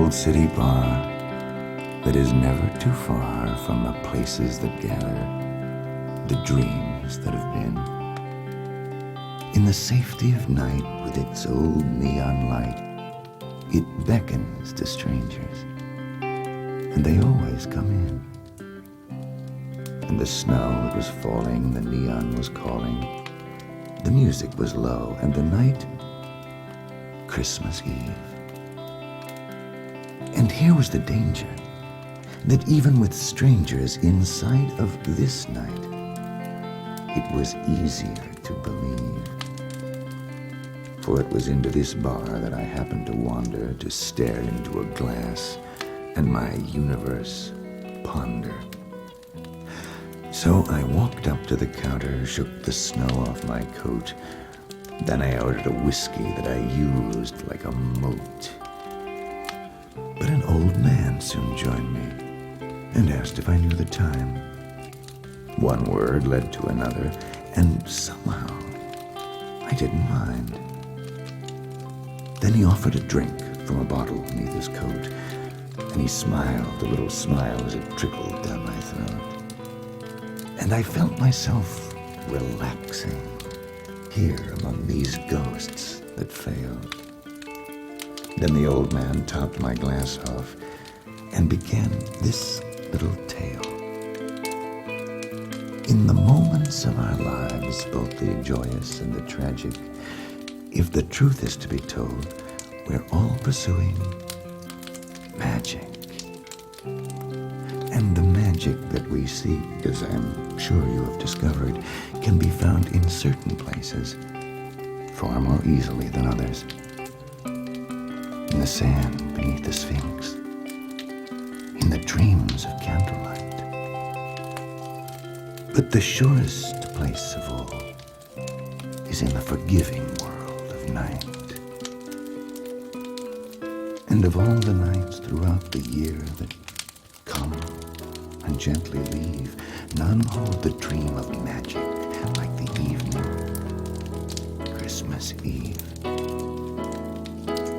old city bar that is never too far from the places that gather, the dreams that have been. In the safety of night with its old neon light, it beckons to strangers, and they always come in. And the snow, it was falling, the neon was calling, the music was low, and the night, Christmas Eve. And here was the danger, that even with strangers inside of this night, it was easier to believe. For it was into this bar that I happened to wander, to stare into a glass and my universe ponder. So I walked up to the counter, shook the snow off my coat. Then I ordered a whiskey that I used like a moat. But an old man soon joined me and asked if I knew the time. One word led to another, and somehow I didn't mind. Then he offered a drink from a bottle beneath his coat, and he smiled a little smile as it trickled down my throat. And I felt myself relaxing here among these ghosts that failed. Then the old man topped my glass off and began this little tale. In the moments of our lives, both the joyous and the tragic, if the truth is to be told, we're all pursuing magic. And the magic that we seek, as I'm sure you have discovered, can be found in certain places far more easily than others. In the sand beneath the Sphinx, in the dreams of candlelight. But the surest place of all is in the forgiving world of night. And of all the nights throughout the year that come and gently leave, none hold the dream of magic like the evening, Christmas Eve.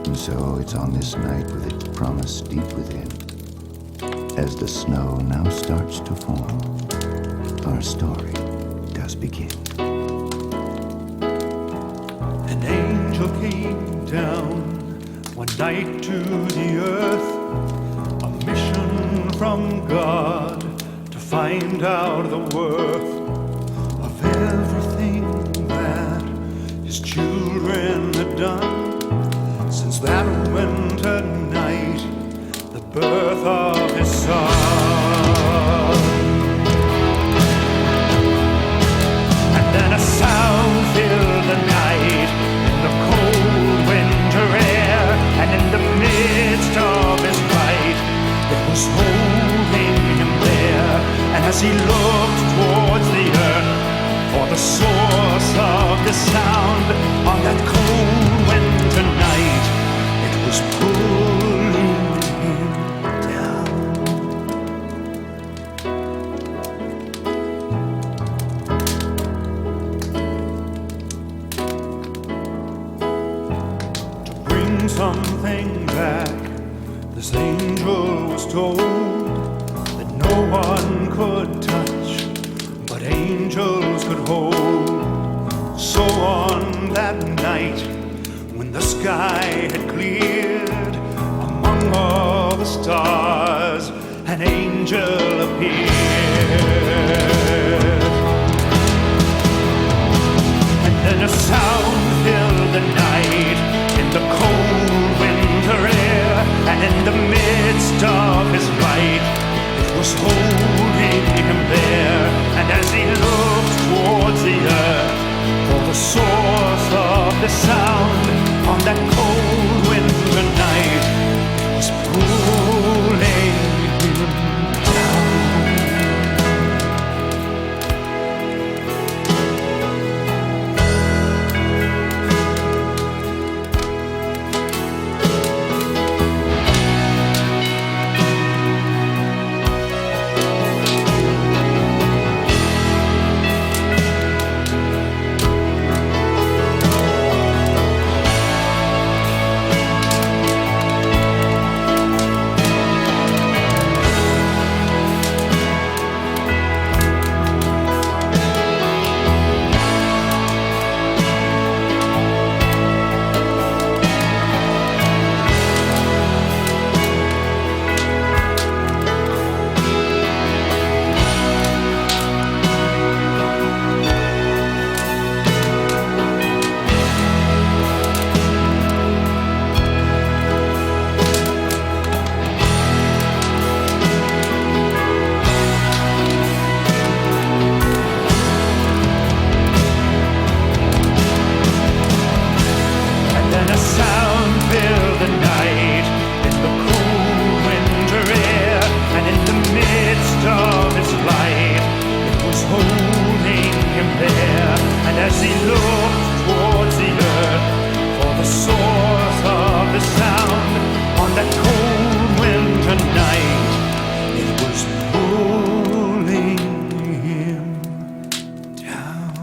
And so it's on this night with its promise deep within, as the snow now starts to form, our story does begin. An angel came down one night to the earth, a mission from God to find out the worth of everything that his children had done since that winter night, the birth of his son. And then a sound filled the night in the cold winter air, and in the midst of his flight, it was holding him there. And as he looked towards the earth for the source of the sound, on that cold winter night, it was pulling him down. To bring something back, this angel was told that no one could touch, but angels could hold. So on that night, when the sky had cleared, among all the stars, an angel appeared. And then a sound filled the night in the cold winter air, and in the midst of his flight, it was holding him there. And as he looked towards the earth for the source of the sound, on that cold winter night, it was pulling him down. as he looked towards the earth for the source of the sound on that cold winter night. It was pulling him down.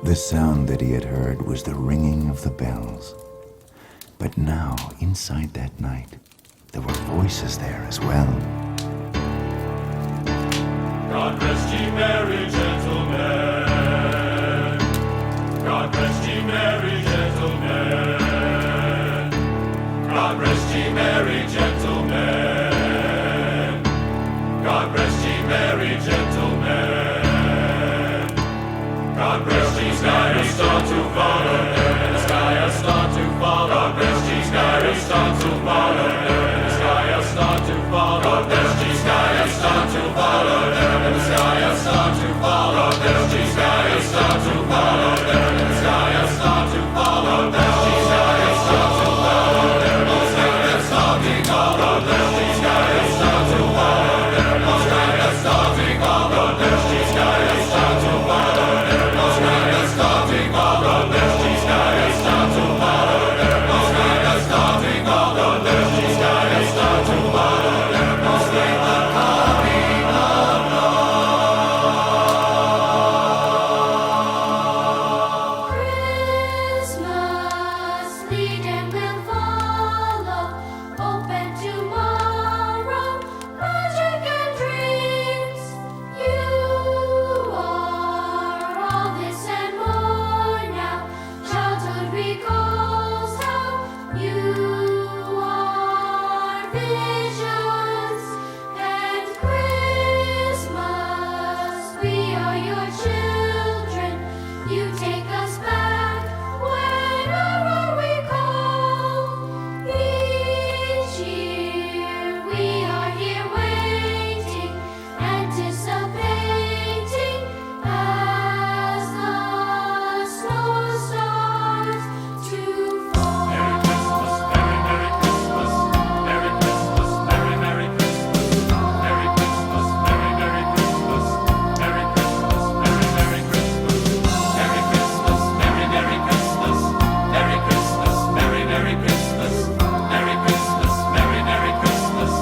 The sound that he had heard was the ringing of the bells. But now, inside that night, there were voices there as well. God rest ye merry gentlemen. God rest ye merry gentlemen. God rest ye merry gentlemen. God rest ye merry gentlemen. God rest ye sky a star to follow, and the sky a star to follow. God rest ye sky a star to follow, and the sky a star to follow. God rest ye sky a star to follow, and the sky a star to follow. God rest ye sky a star to follow, and the sky a star to follow. God rest ye sky a star to follow, and the sky a star to follow. God rest ye sky a star to follow, and the sky a star to follow. God rest ye sky a star to follow, and the sky a star to follow. God rest ye sky a star to follow, and the sky a star to follow. God rest ye sky a star to follow, and the sky a Christmas, lead and will follow. Open tomorrow, magic and dreams. You are all this and more now. Childhood recalls how you are visions. And Christmas, we are your children. You take us back whenever we call. Each year we are here waiting, anticipating as the snow starts to fall. Merry Christmas, Merry Merry Christmas, Merry Christmas, Merry Merry Christmas, Merry Christmas, Merry Merry Christmas, Merry Christmas, Merry Merry Christmas, Merry Christmas, Merry Merry Christmas, Merry Christmas, Merry Merry Christmas, Merry Christmas, Merry Merry Christmas,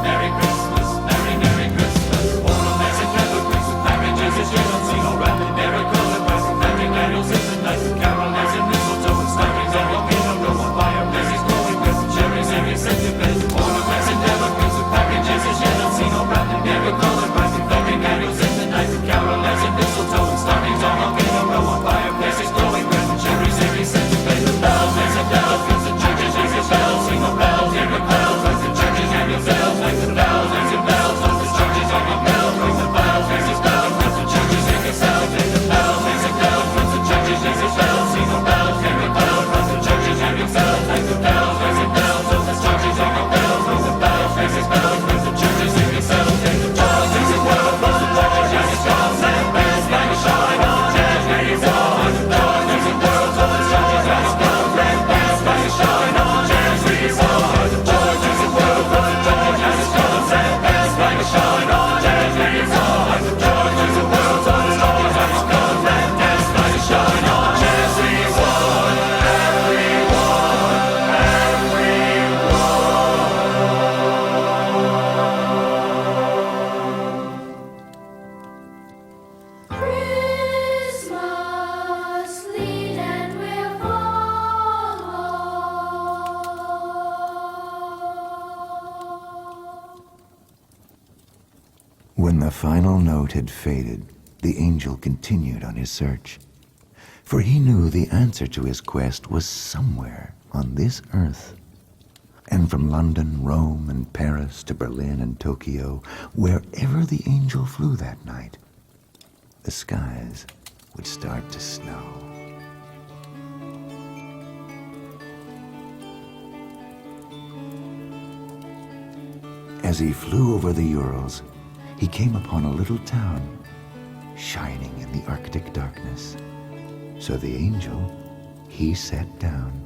Merry Christmas, Merry Merry Christmas. All the magic never brings with packages as you don't see, all wrapped in merry colored presents, packing candles in the night, with carolers and mistletoe and stockings on your pillow, on fireplaces glowing with cherries and scented beds. All the magic never brings with packages as you don't see, all wrapped in merry colored presents, packing candles in the night, with carolers and mistletoe and stockings on your pillow, on fireplaces glowing with cherries and scented beds. Bells, bells, and bells, bells, and churches ring the bells, sing the bells, hear the bells, like the churches ring the bells, like the bells, ring the bells, like the churches ring the bells, ring the bells, ring the bells, like the churches ring the bells, ring the bells, ring the bells, like the churches ring the bells, sing the bells, ring the bells, like the churches ring the bells, like the bells, ring the bells, like the churches ring the bells, ring the bells, ring the bells, like the churches ring the bells, ring the bells, ring the bells, like the churches ring the bells, and bells like a shine on jazz radio, and the bells ring the bells, like the churches ring the bells, and bells like a shine on jazz radio, and the bells ring the bells, like the churches ring the bells, and bells like a shine on jazz radio, and the bells ring the bells, like the churches ring the bells, and bells like a shine on jazz radio. Christmas, lead and will follow. When the final note had faded, the angel continued on his search. For he knew the answer to his quest was somewhere on this earth. And from London, Rome, and Paris to Berlin and Tokyo, wherever the angel flew that night, the skies would start to snow. As he flew over the Urals, he came upon a little town, shining in the Arctic darkness. So the angel, he sat down.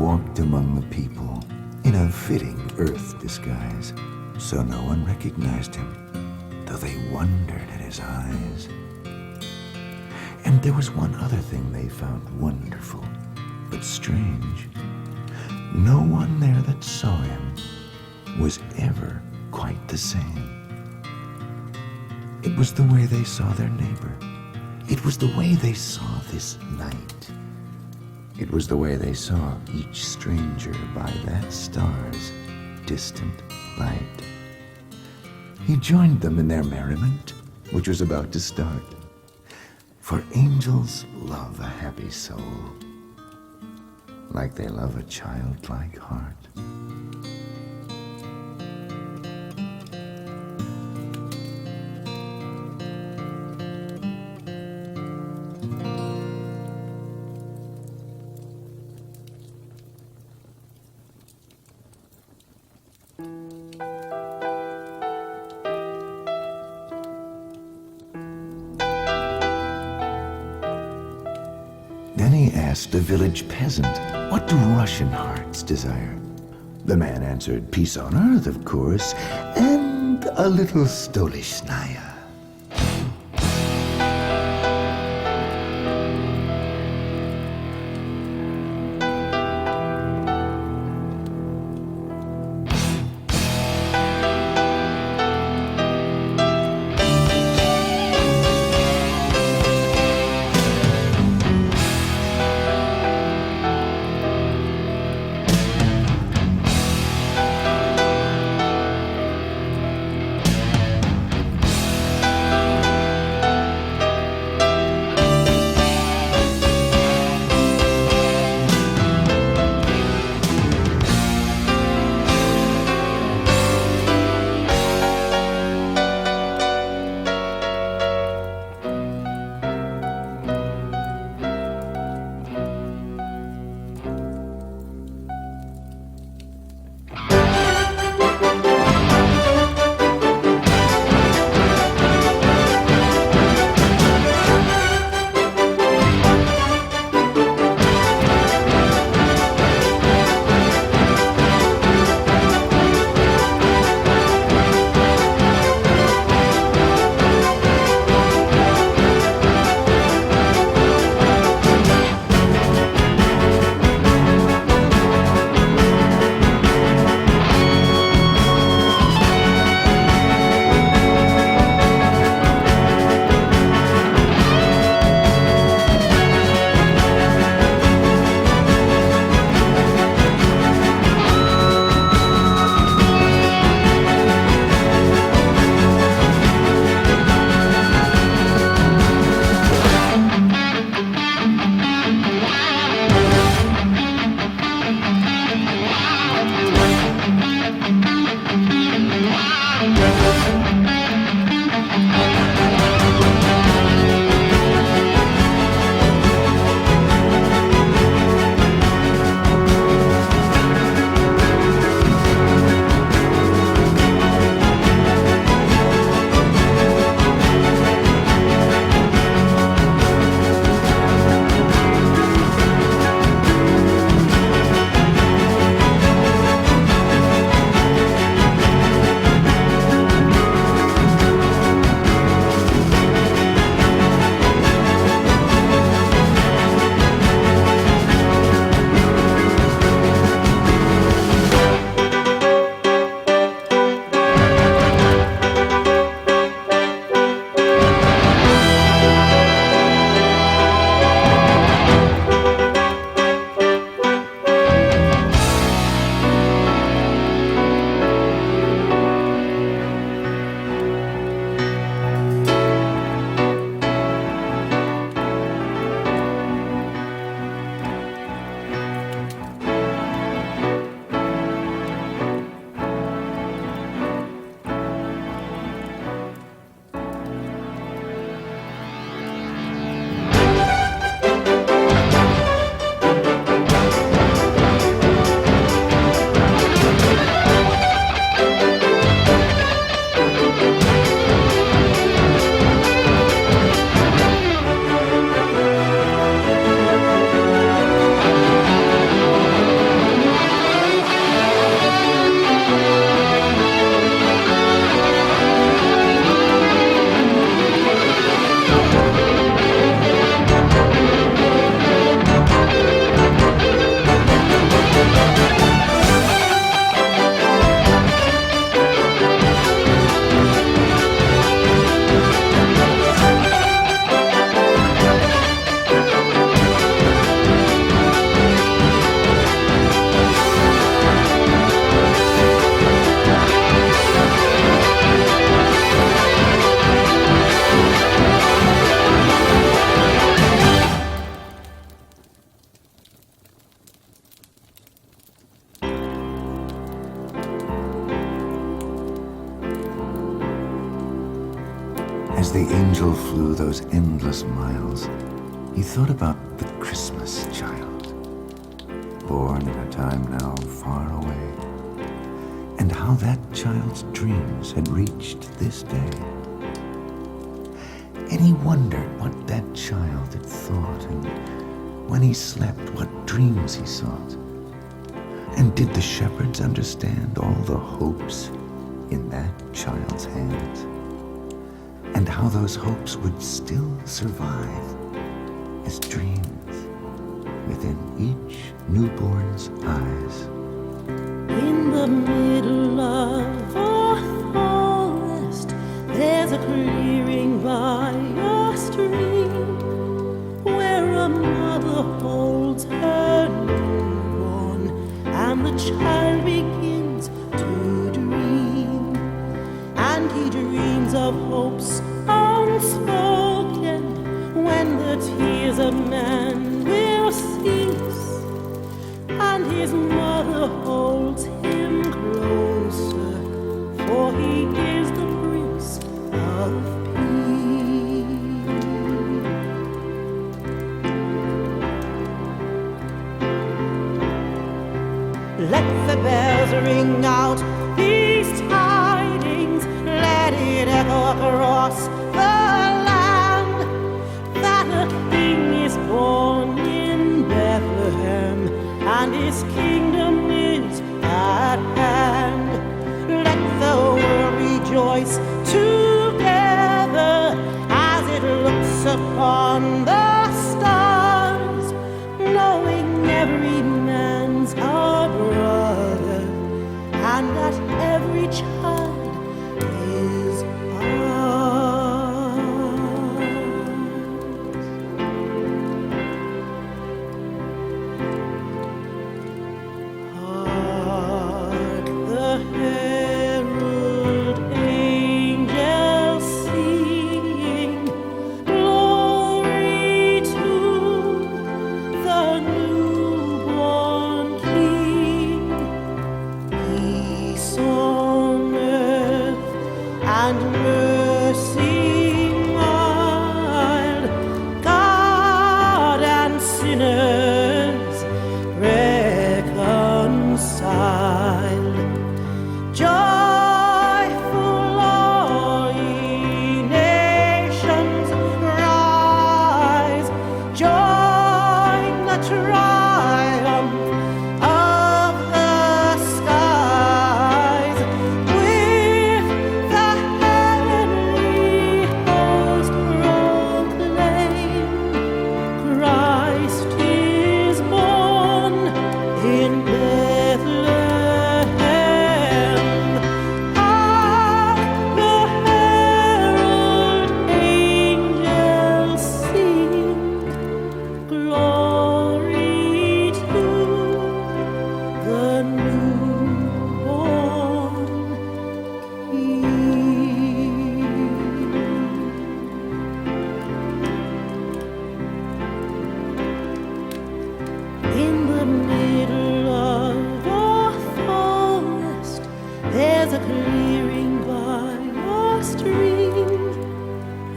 walked among the people in a fitting earth disguise, so no one recognized him, though they wondered at his eyes. And there was one other thing they found wonderful, but strange. No one there that saw him was ever quite the same. It was the way they saw their neighbor. It was the way they saw this night. It was the way they saw each stranger by that star's distant light. He joined them in their merriment, which was about to start. For angels love a happy soul, like they love a childlike heart. Then he asked a village peasant, "What do Russian hearts desire?" The man answered, "Peace on earth, of course, and a little stolichnaya." countless miles, he thought about the Christmas child, born in a time now far away, and how that child's dreams had reached this day. And he wondered what that child had thought, and when he slept, what dreams he sought. And did the shepherds understand all the hopes in that child's hands? And how those hopes would still survive as dreams within each newborn's eyes. In the middle of a forest, there's a clearing by a stream, where a mother holds her newborn, and the child begins to dream. And he dreams of hopes unspoken, when the tears of man will cease, and his mother holds him closer, for he is the Prince of Peace. Let the bells ring out these tidings, let it echo across the land, that a king is born in Bethlehem, and his kingdom is at hand. Let the world rejoice together as it looks upon the stars, knowing every man's our brother, and that every child is ours. Hark the herald angels sing, glory to the newborn King. Peace on earth and mercy mild, God and sinners reconciled. Joyful all ye nations, rise, join the triumph of the skies, with the heavenly host proclaim, Christ is born in Bethlehem. Hark the herald angels sing, glory to the newborn King. In the middle of a forest, there's a clearing by a stream,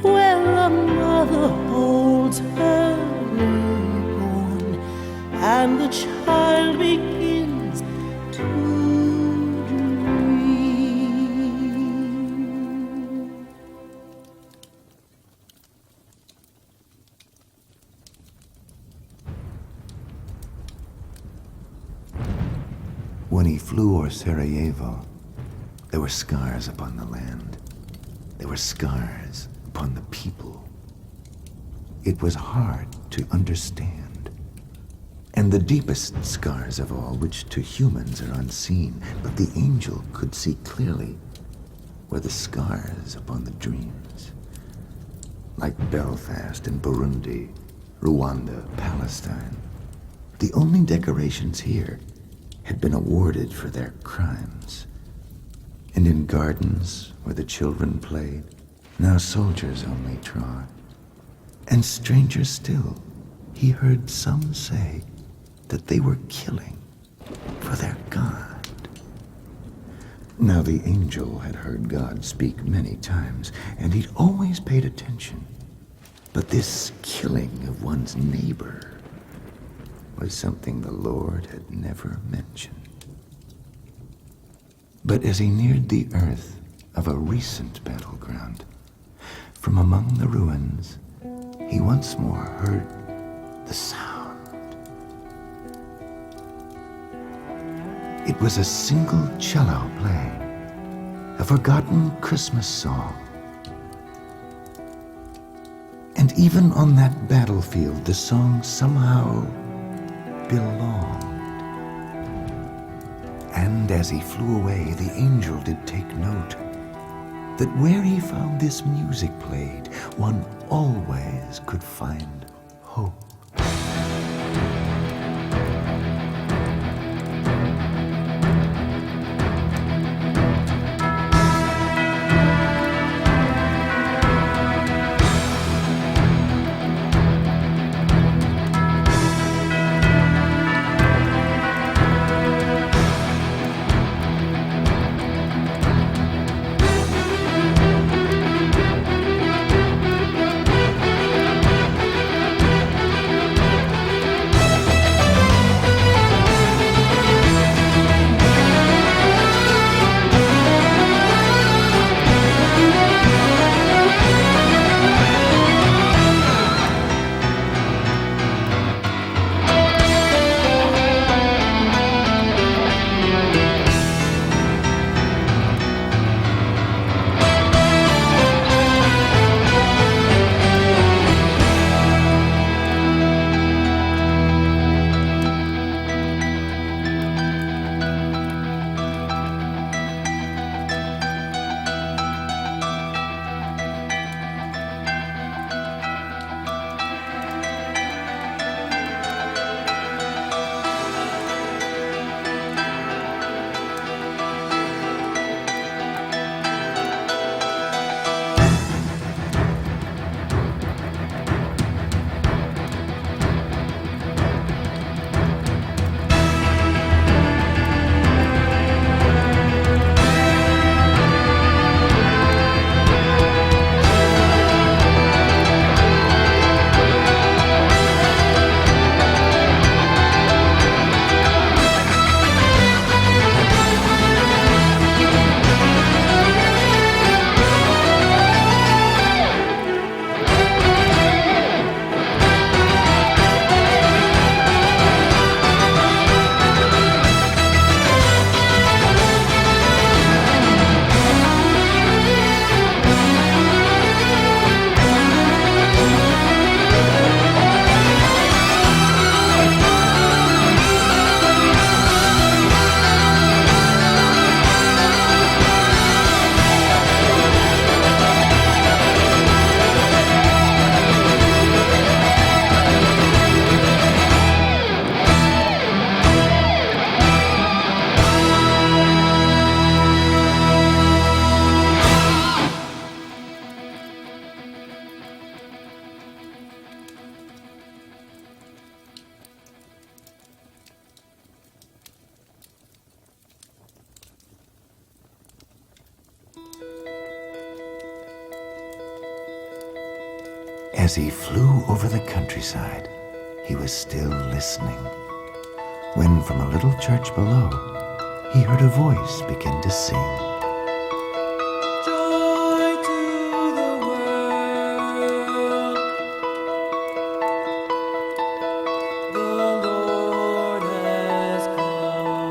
where a mother holds her newborn, and the child begins to dream. When he flew o'er Sarajevo, there were scars upon the land. There were scars upon the people. It was hard to understand. And the deepest scars of all, which to humans are unseen, but the angel could see clearly, were the scars upon the dreams. Like Belfast and Burundi, Rwanda, Palestine, the only decorations here had been awarded for their crimes. And in gardens where the children played, now soldiers only trod. And stranger still, he heard some say that they were killing for their God. Now the angel had heard God speak many times, and he'd always paid attention. But this killing of one's neighbor was something the Lord had never mentioned. But as he neared the earth of a recent battleground, from among the ruins, he once more heard the sound. It was a single cello playing a forgotten Christmas song. And even on that battlefield, the song somehow belonged. And as he flew away, the angel did take note that where he found this music played, one always could find hope. As he flew over the countryside, he was still listening, when from a little church below, he heard a voice begin to sing. Joy to the world, the Lord has come.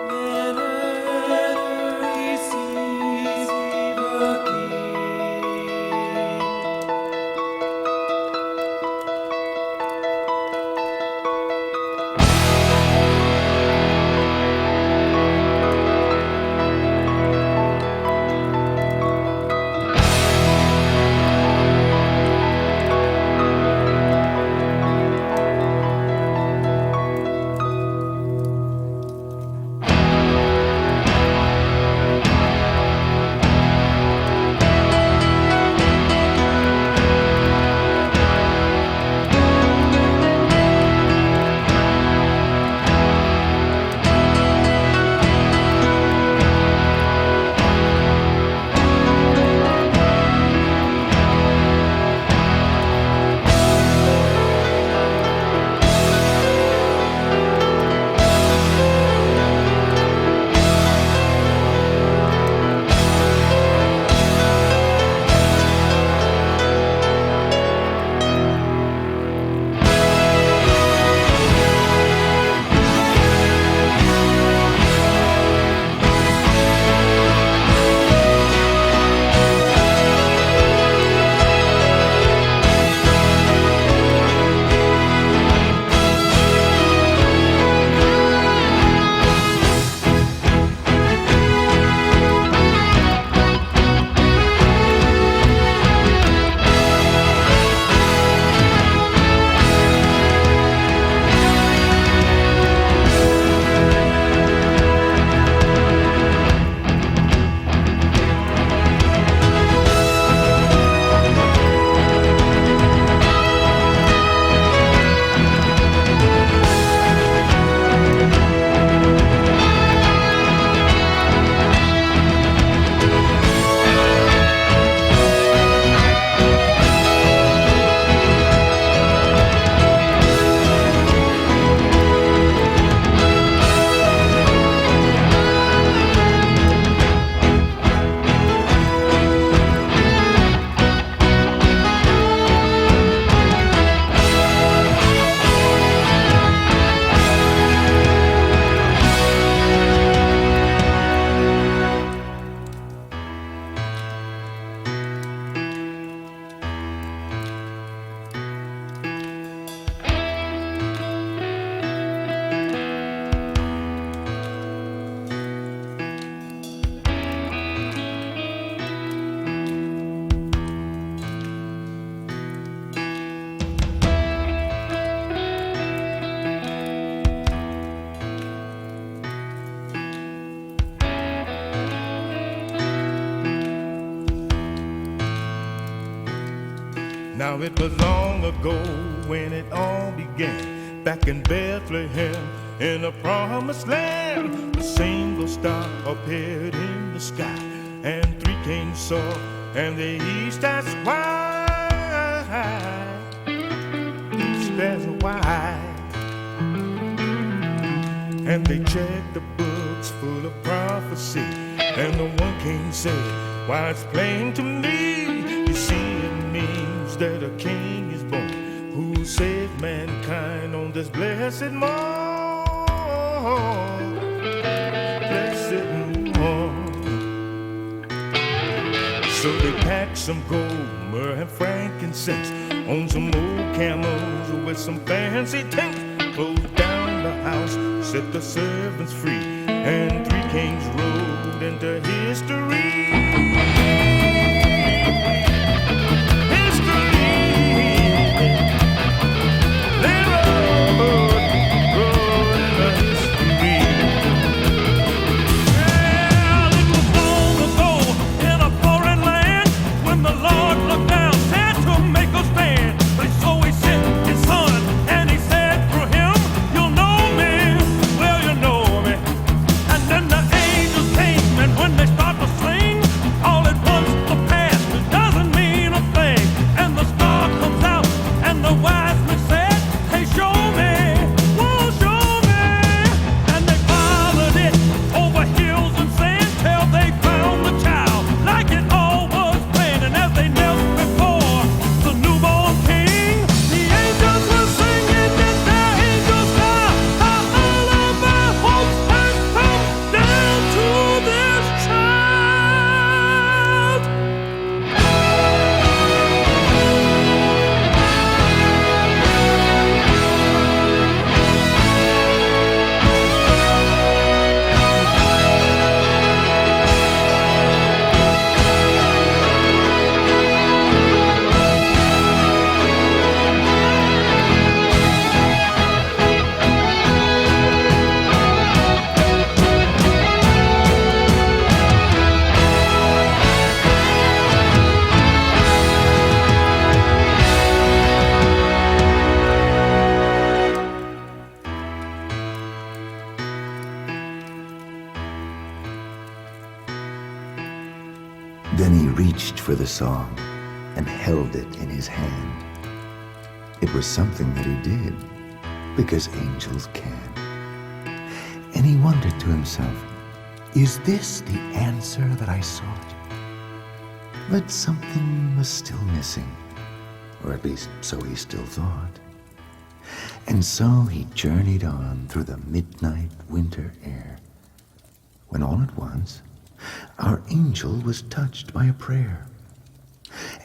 Let earth receive the King. Now it was long ago when it all began, back in Bethlehem, in the promised land. A single star appeared in the sky, and three kings saw, and the east, that's why. East, that's why. And they checked the books full of prophecy, and the one king said, why, it's plain to me. You see, it means that a king is born who saved mankind on this blessed morn. Blessed morn. So they packed some gold, myrrh, and frankincense on some old camels with some fancy tents. Closed down the house, set the servants free, and three kings rode into history. Then he reached for the song and held it in his hand. It was something that he did, because angels can. And he wondered to himself, is this the answer that I sought? But something was still missing, or at least so he still thought. And so he journeyed on through the midnight winter air, when all at once our angel was touched by a prayer,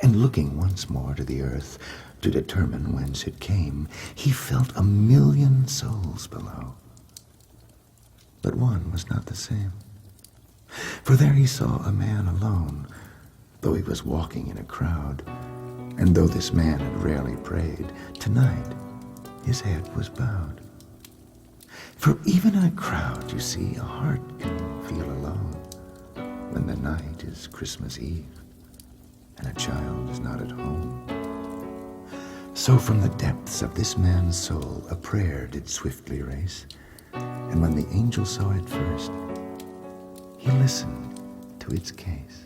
and looking once more to the earth to determine whence it came, he felt 1,000,000 souls below. But one was not the same, for there he saw a man alone, though he was walking in a crowd, and though this man had rarely prayed, tonight his head was bowed. For even in a crowd, you see, a heart can feel alone when the night is Christmas Eve and a child is not at home. So from the depths of this man's soul a prayer did swiftly race, and when the angel saw it first, he listened to its case.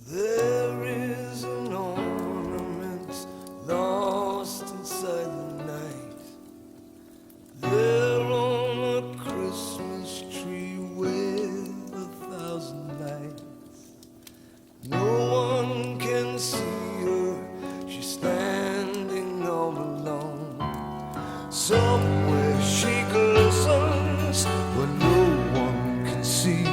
There is an ornament lost inside the night. There on a Christmas tree with 1,000 lights. No one can see her, she's standing all alone. Somewhere she glistens, but no one can see.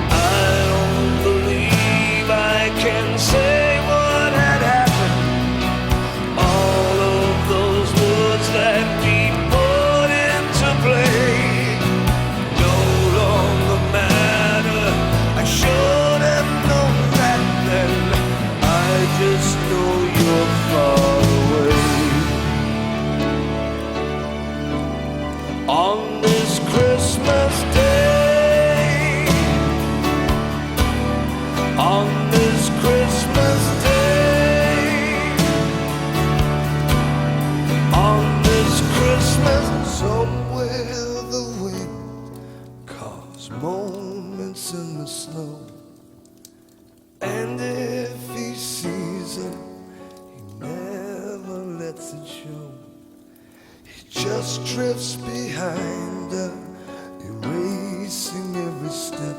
I don't believe I can say what had happened. All of those words that we put into play no longer matter. I should have known that then. I just know you're far away. On this Christmas day, on this Christmas day, drifts behind her, erasing every step.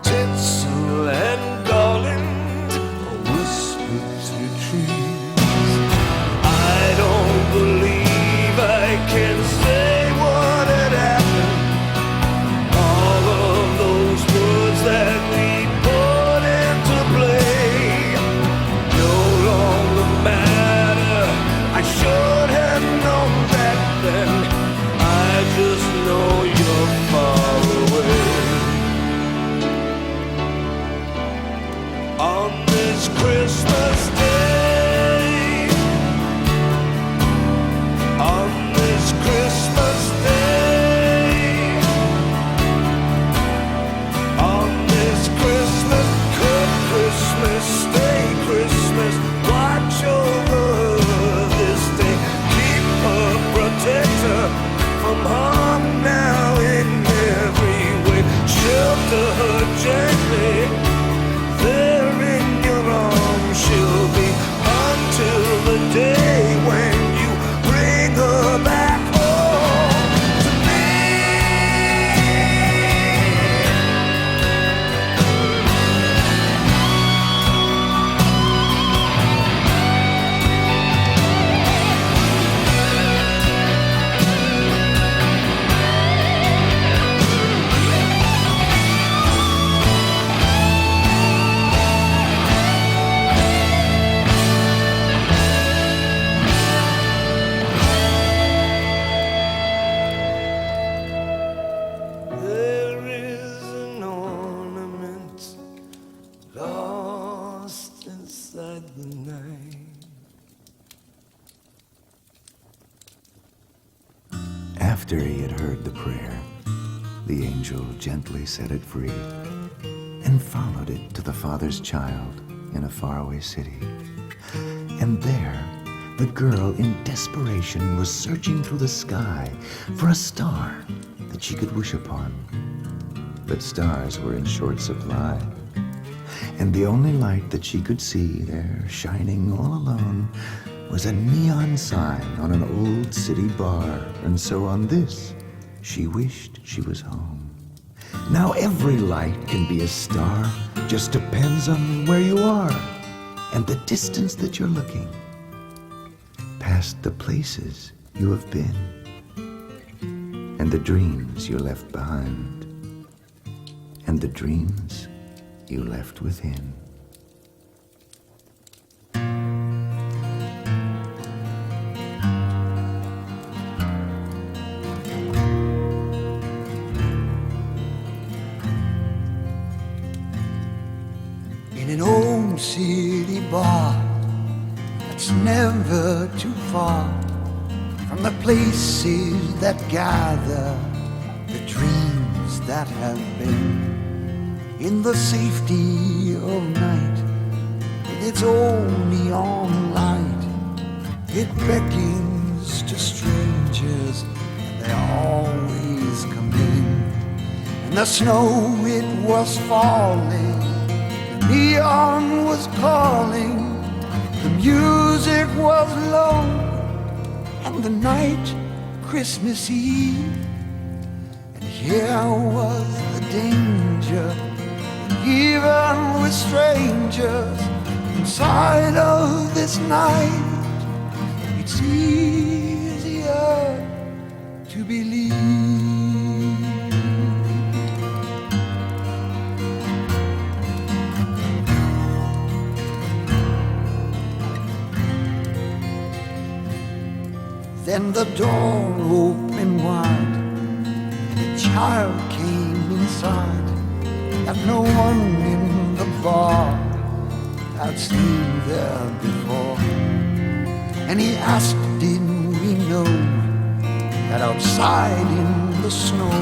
Tinsel and garland whispered to trees. I don't believe I can say what had happened. All of those words that we put into play no longer matter. I should have known that then. I just know you're far away. On this Christmas day, on this Christmas day, on this Christmas, good Christmas, stay Christmas, watch over this day, keep her, protect her from harm now in every way, shelter her gently, there in your arms she'll be until the day when you bring her back home to me. There is an ornament lost inside the night. After he had heard the prayer, the angel gently set it free and followed it to the father's child in a faraway city. And there, the girl in desperation was searching through the sky for a star that she could wish upon. But stars were in short supply, and the only light that she could see there, shining all alone, was a neon sign on an old city bar, and so on this she wished she was home. Now every light can be a star, just depends on where you are and the distance that you're looking, past the places you have been and the dreams you left behind and the dreams you left within. In an old city bar that's never too far from the places that gather the dreams that have been. In the safety of night, with its own neon light, it beckons to strangers, and they always come in. And the snow, it was falling, the neon was calling, the music was low, and the night, Christmas Eve. And here was the danger, even with strangers inside of this night, it's easier to believe. Then the door opened wide, the child came inside that no one in the bar had seen there before. And he asked, didn't we know that outside in the snow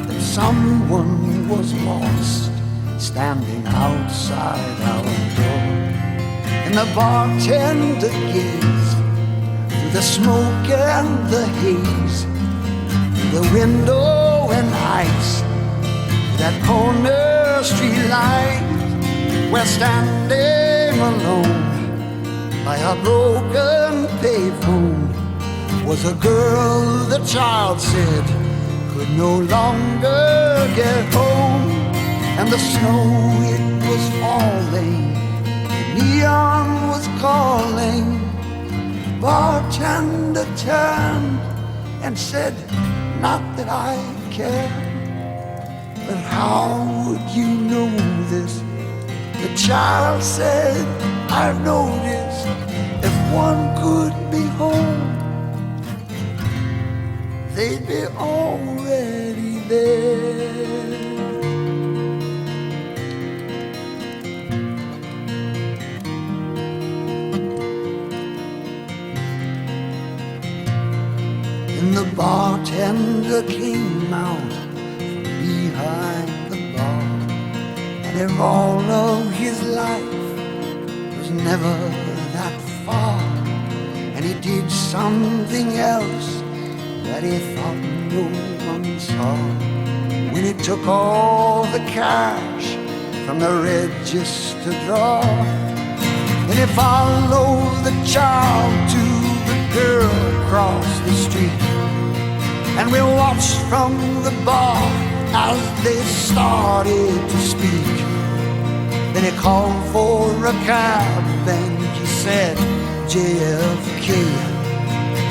that someone was lost, standing outside our door? And the bartender gazed through the smoke and the haze, through the window and ice, that corner street light. We're standing alone by a broken payphone, was a girl, the child said, could no longer get home. And the snow, it was falling, the neon was calling. Bartender turned and said, not that I care, but how would you know this? The child said, I've noticed if one could be home, they'd be already there. And the bartender came out from behind the bar, and if all of his life was never that far, and he did something else that he thought no one saw. When he took all the cash from the register drawer, and he followed the child to the girl across the street, and we watched from the bar as they started to speak. Then he called for a cab and he said, JFK.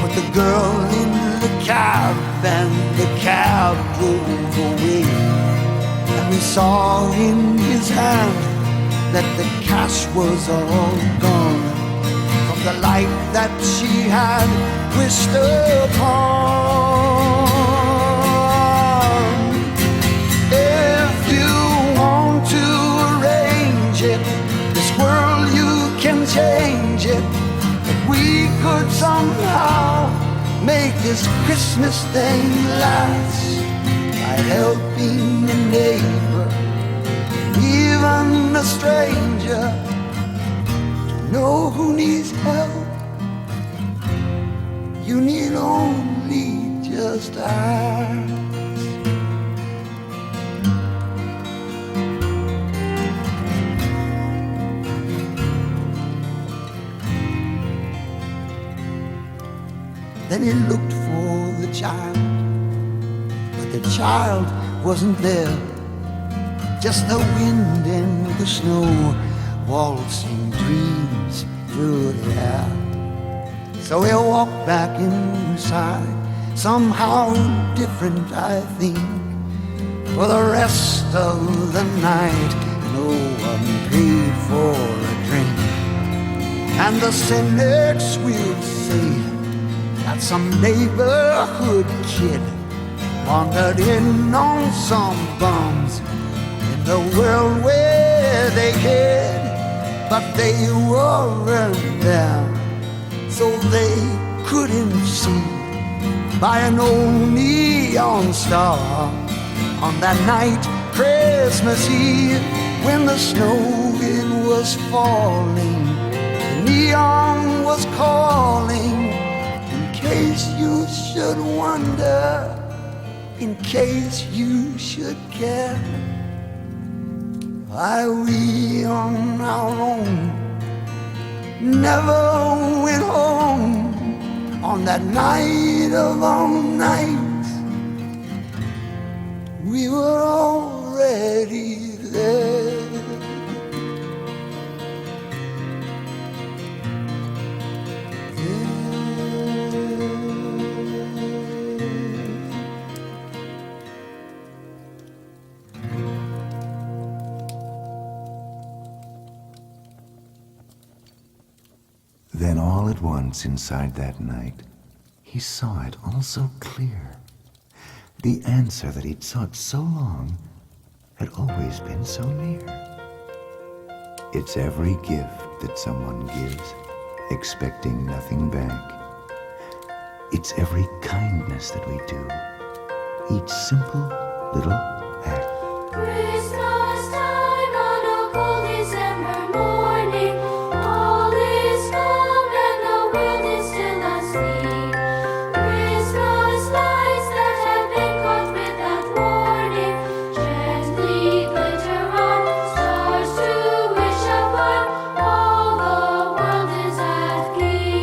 Put the girl in the cab and the cab drove away. And we saw in his hand that the cash was all gone from the light that she had wished upon. If you want to arrange it, this world you can change it. If we could somehow make this Christmas thing last by helping a neighbor, even a stranger, to know who needs help, you need only just ask. Then he looked for the child, but the child wasn't there. Just the wind and the snow waltzing dreams through the air. So he walked back inside, somehow different I think. For the rest of the night, no one paid for a drink. And the cynics will say that some neighborhood kid wandered in on some bums in the world where they hid, but they weren't there, so they couldn't see by an old neon star on that night, Christmas Eve, when the snow it was falling, the neon was calling. In case you should wonder, in case you should care, why we on our own never went home on that night of all nights. We were already there. Then all at once inside that night, he saw it all so clear. The answer that he'd sought so long had always been so near. It's every gift that someone gives, expecting nothing back. It's every kindness that we do, each simple little act. Christmas time on a cold December morning, all is calm and the world is still asleep. Christmas lights that have been caught without warning gently glitter on, stars to wish upon. All the world is at peace.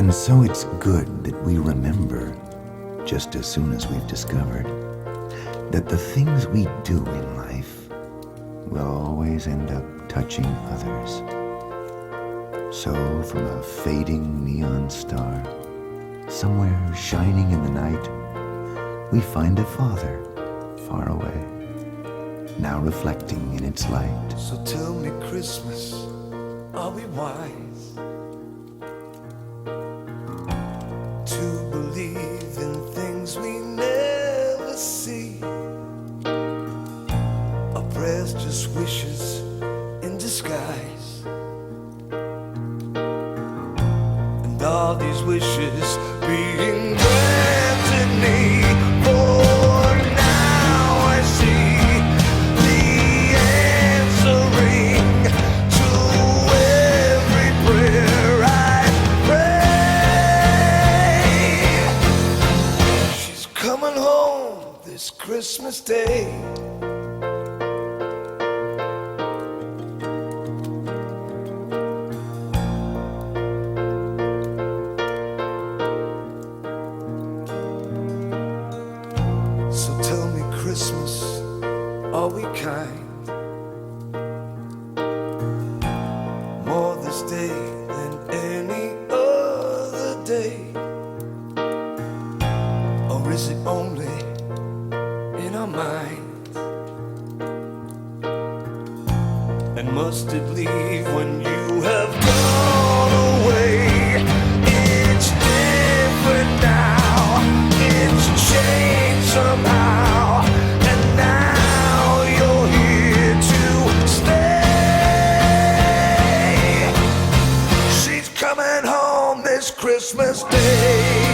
And so it's good that we remember, just as soon as we've discovered, that the things we do in life will always end up touching others. So from a fading neon star, somewhere shining in the night, we find a father far away, now reflecting in its light. So tell me, Christmas, are we wise to believe in things we never see? Our prayers just wishes in disguise, and all these wishes being granted me. For now I see the answering to every prayer I pray. She's coming home this Christmas Day. So tell me, Christmas, are we kind? More this day than any other day? Or is it only in our minds? And must it leave when you have gone away? It's different now, it's changed somehow, and now you're here to stay. She's coming home this Christmas Day.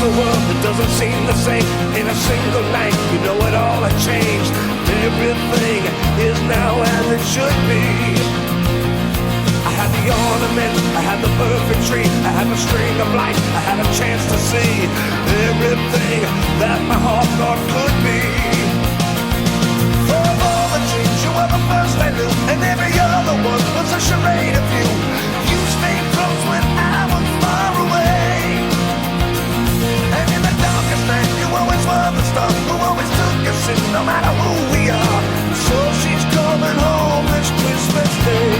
The world that doesn't seem the same in a single night. You know it all had changed. Everything is now as it should be. I had the ornaments, I had the perfect tree, I had the string of lights, I had a chance to see everything that my heart thought could be. Of all the dreams, you were the first I knew, and every other one was a charade of you. You stayed close when I was far away. And in the darkest night, you always were the star who always took us in, no matter who we are. So she's coming home this Christmas Day.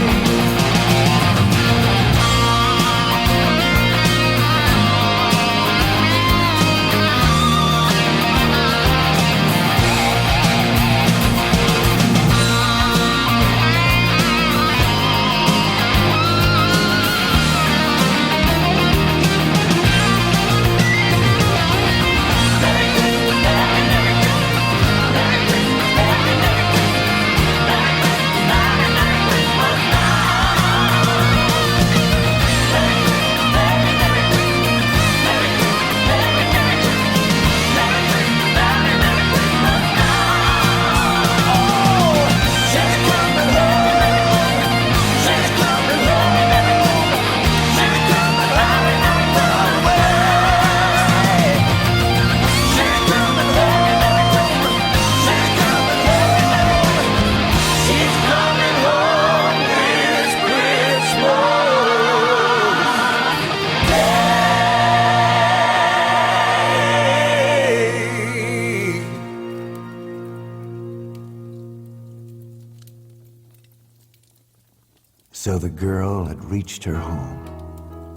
So the girl had reached her home,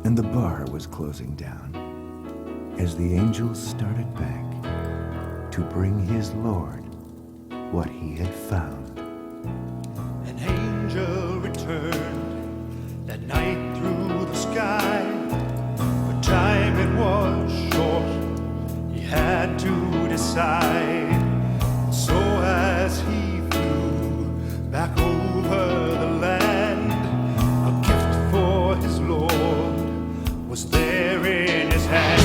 and the bar was closing down, as the angel started back to bring his Lord what he had found. An angel returned that night through the sky. For time it was short, he had to decide. So as he flew back over the land, a gift for his Lord was there in his hand.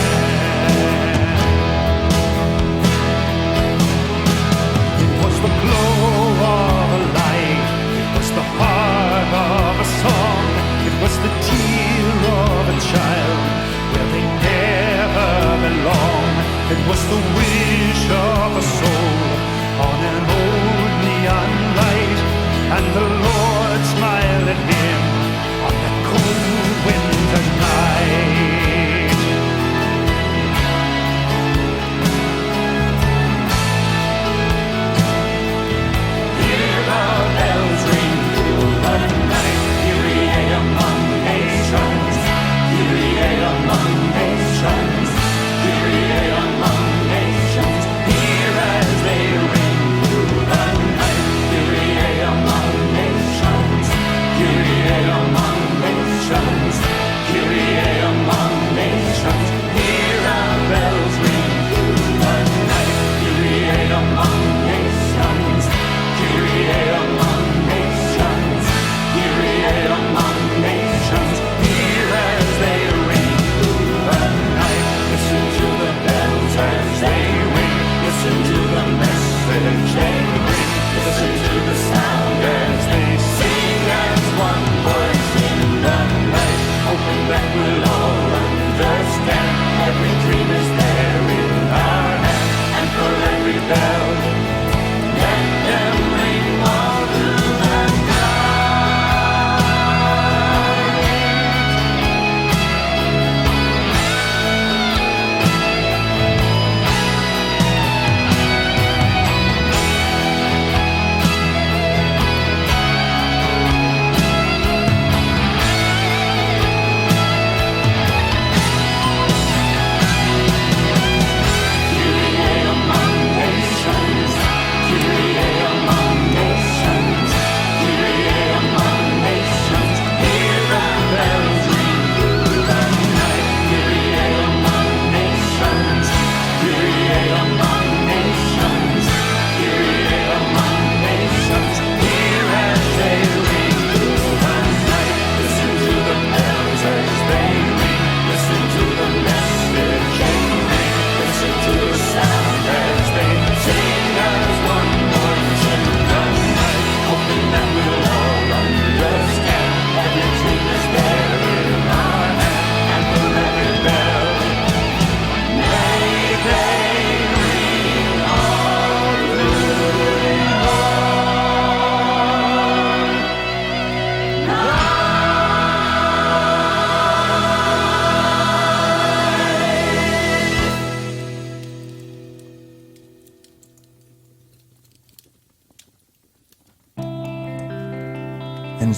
It was the glow of a light, it was the heart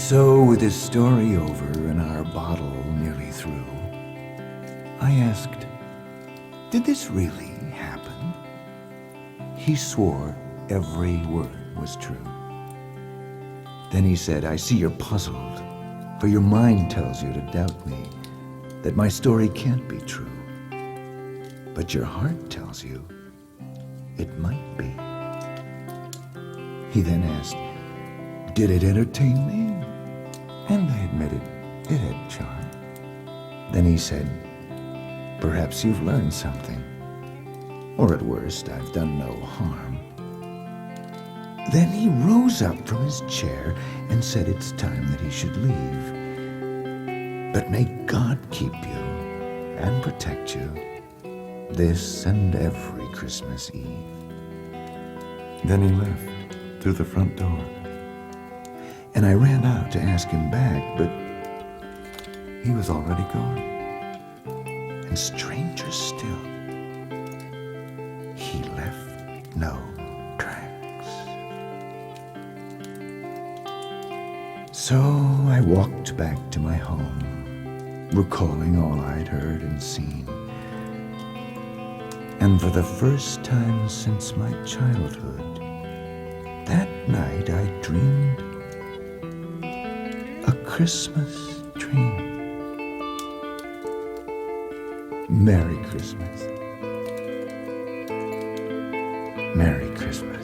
so, with his story over and our bottle nearly through, I asked, "Did this really happen?" He swore every word was true. Then he said, "I see you're puzzled, for your mind tells you to doubt me, that my story can't be true. But your heart tells you it might be." He then asked, "Did it entertain me?" And I admitted it had charm. Then he said, "Perhaps you've learned something, or at worst, I've done no harm." Then he rose up from his chair and said it's time that he should leave. "But may God keep you and protect you this and every Christmas Eve." Then he left through the front door, and I ran out to ask him back, but he was already gone. And stranger still, he left no tracks. So I walked back to my home, recalling all I'd heard and seen. And for the first time since my childhood, that night I dreamed a Christmas dream. Merry Christmas. Merry Christmas.